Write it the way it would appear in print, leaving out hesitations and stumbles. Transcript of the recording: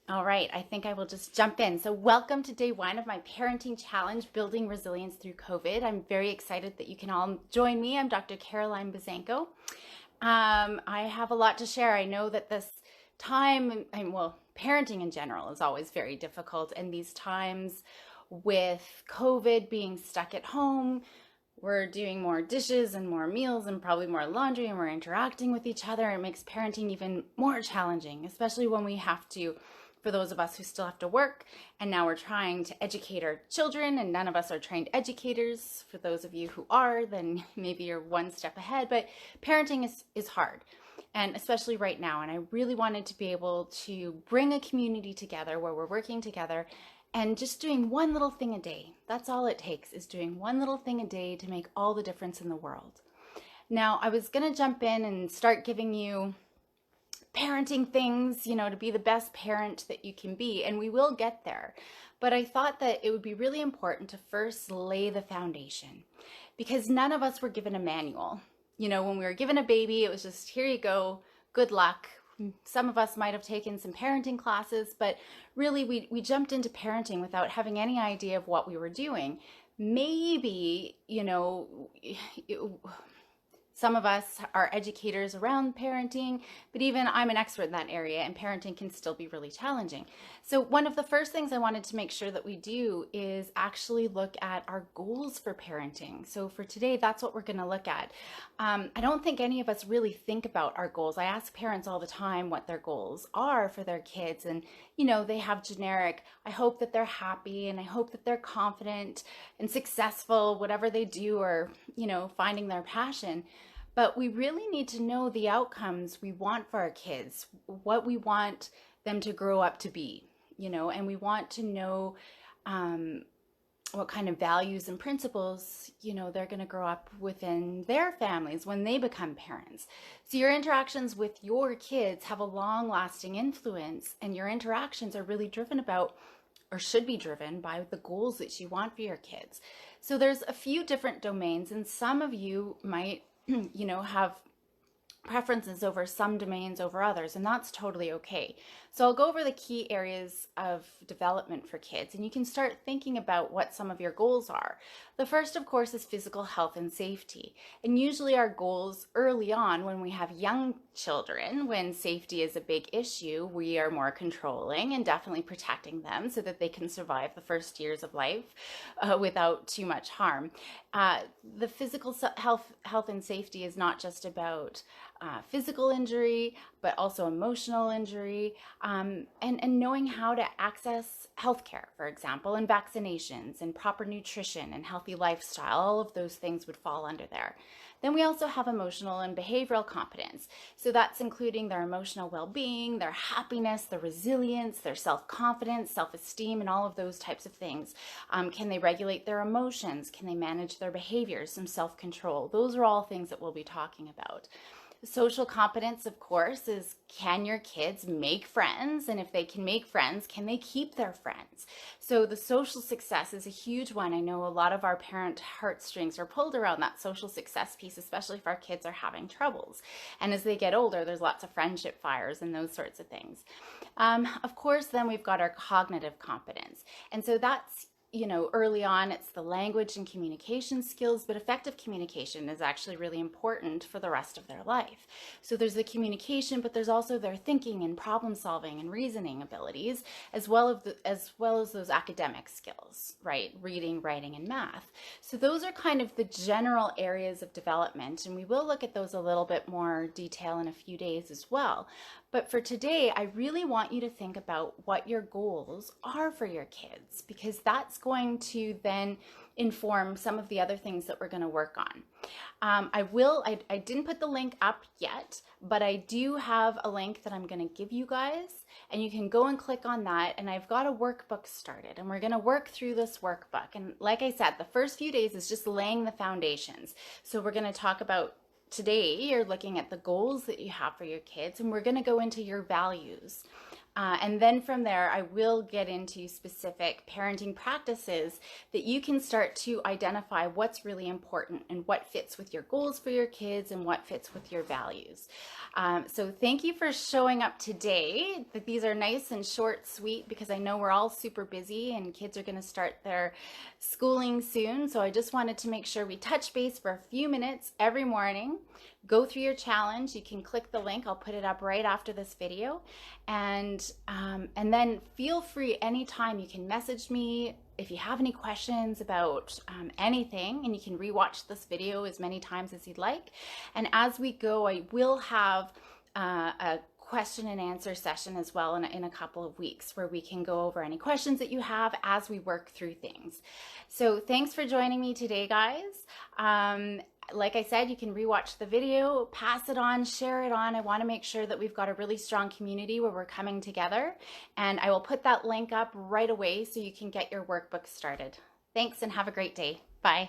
All right, I think I will just jump in. So, welcome to day one of my parenting challenge, Building Resilience Through COVID. I'm very excited that you can all join me. I'm Dr. Caroline Bazanko. I have a lot to share. I know that this time, well, parenting in general is always very difficult, and these times with COVID being stuck at home, we're doing more dishes and more meals and probably more laundry, and we're interacting with each other. It makes parenting even more challenging, especially when we have to, for those of us who still have to work, and now we're trying to educate our children, and none of us are trained educators. For those of you who are, then maybe you're one step ahead, but parenting is hard. And especially right now. And I really wanted to be able to bring a community together where we're working together and just doing one little thing a day. That's all it takes, is doing one little thing a day to make all the difference in the world. Now, I was going to jump in and start giving you parenting things, to be the best parent that you can be, and we will get there. But I thought that it would be really important to first lay the foundation, because none of us were given a manual. When we were given a baby, it was just, here you go, good luck. Some of us might have taken some parenting classes, but really we jumped into parenting without having any idea of what we were doing. Maybe, some of us are educators around parenting, but even I'm an expert in that area, and parenting can still be really challenging. So one of the first things I wanted to make sure that we do is actually look at our goals for parenting. So for today, that's what we're going to look at. I don't think any of us really think about our goals. I ask parents all the time what their goals are for their kids, and they have generic, I hope that they're happy, and I hope that they're confident and successful, whatever they do, or finding their passion. But we really need to know the outcomes we want for our kids, what we want them to grow up to be, and we want to know what kind of values and principles, they're going to grow up within their families when they become parents. So your interactions with your kids have a long lasting influence, and your interactions are really driven about, or should be driven by, the goals that you want for your kids. So there's a few different domains, and some of you might have preferences over some domains over others, and that's totally okay. So I'll go over the key areas of development for kids, and you can start thinking about what some of your goals are. The first, of course, is physical health and safety. And usually our goals early on, when we have young children, when safety is a big issue, we are more controlling and definitely protecting them so that they can survive the first years of life without too much harm. The physical health and safety is not just about physical injury, but also emotional injury, and knowing how to access healthcare, for example, and vaccinations and proper nutrition and healthy lifestyle. All of those things would fall under there. Then we also have emotional and behavioral competence. So that's including their emotional well-being, their happiness, their resilience, their self-confidence, self-esteem, and all of those types of things. Can they regulate their emotions? Can they manage their behaviors? Some self-control. Those are all things that we'll be talking about. Social competence, of course, is, can your kids make friends? And if they can make friends, can they keep their friends? So the social success is a huge one. I know a lot of our parent heartstrings are pulled around that social success piece, especially if our kids are having troubles. And as they get older, there's lots of friendship fires and those sorts of things. Of course, then we've got our cognitive competence. And so that's, early on, it's the language and communication skills, but effective communication is actually really important for the rest of their life. So there's the communication, but there's also their thinking and problem solving and reasoning abilities, as well as those academic skills, right? Reading, writing, and math. So those are kind of the general areas of development, and we will look at those a little bit more detail in a few days as well. But for today, I really want you to think about what your goals are for your kids, because that's going to then inform some of the other things that we're going to work on. I didn't put the link up yet, but I do have a link that I'm going to give you guys, and you can go and click on that. And I've got a workbook started, and we're going to work through this workbook. And like I said, the first few days is just laying the foundations. So we're going to talk about, today you're looking at the goals that you have for your kids, and we're going to go into your values. And then from there, I will get into specific parenting practices that you can start to identify what's really important and what fits with your goals for your kids and what fits with your values. So thank you for showing up today. These are nice and short, sweet, because I know we're all super busy and kids are going to start their schooling soon. So I just wanted to make sure we touch base for a few minutes every morning. Go through your challenge. You can click the link. I'll put it up right after this video. And then feel free anytime. You can message me if you have any questions about anything, and you can rewatch this video as many times as you'd like. And as we go, I will have a question and answer session as well in a couple of weeks, where we can go over any questions that you have as we work through things. So thanks for joining me today, guys. Like I said, you can rewatch the video, pass it on, share it on. I want to make sure that we've got a really strong community where we're coming together. And I will put that link up right away so you can get your workbook started. Thanks and have a great day. Bye.